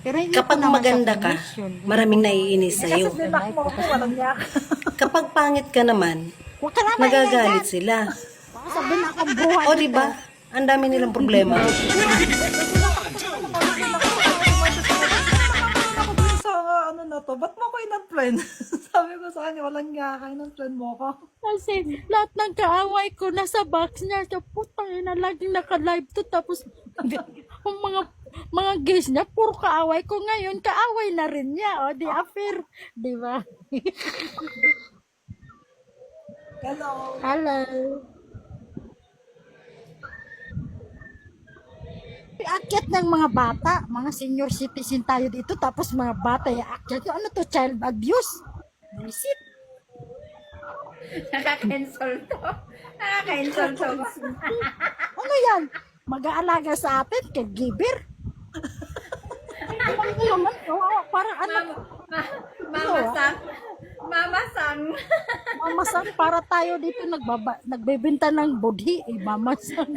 Pero hindi Kapag ko naman maganda sa ka, commission. maraming naiinis sa'yo. Dinak mo ako, walang yak. Kapag pangit ka naman, Huwag ka naman nagagalit sila. Baka sabihin akong buhay O diba? Ang dami nilang problema. Ako dun sa ano na to, ba't mo ako in-unfriend? Sabi ko sa kanya, walang yak, in-unfriend mo ako. Kasi lahat ng kaaway ko nasa box niya. So, putang ina, laging naka-live to. Tapos, ang mga guys niya, puro kaaway ko ngayon. Kaaway na rin niya. O, di affair. Di ba? Hello. Hello. Akyat ng mga bata, mga senior citizen tayo dito, tapos mga bata, akyat. Ano to, child abuse? Visit. Nakaka-cancel to. Nakaka-cancel to. Ano yan? Mag-aalaga sa atin, caregiver? Ano naman? Parang anak. Mama Sang. Mama Sang. Mamasang para tayo dito nagbebenta ng budhi. Mamasang.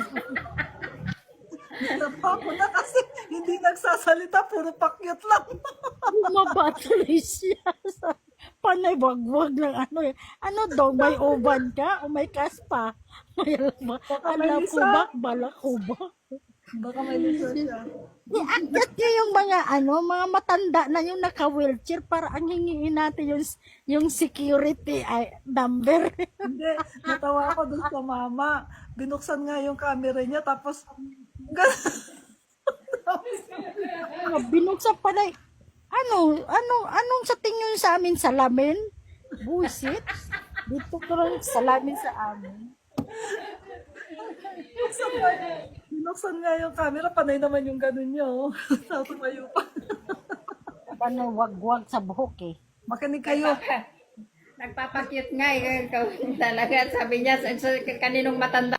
Natakot na kasi hindi nagsasalita, puro pakyut lang. Bumabatuloy siya sa panay wag-wag ng ano eh. Ano daw, may uban ka o may kaspa? May alam ko ba? Balak ko ba? Baka may lisa siya. Iakit nyo yung mga mga matanda na yung naka-wheelchair para ang hingiin natin yung security number. Hindi, natawa ako dun sa mama. Binuksan nga yung camera niya, tapos Binuksan pala anong sa tingin sa amin salamin? Buisit? Dito ko lang salamin sa amin. binuksan nga yung camera, panay naman yung ganun niya. Oh. Tatumayo pa. Paano wag-wag sa buhok eh. Makinig kayo. Nagpapakyut nga eh. Talaga sabi niya sa kaninong matanda.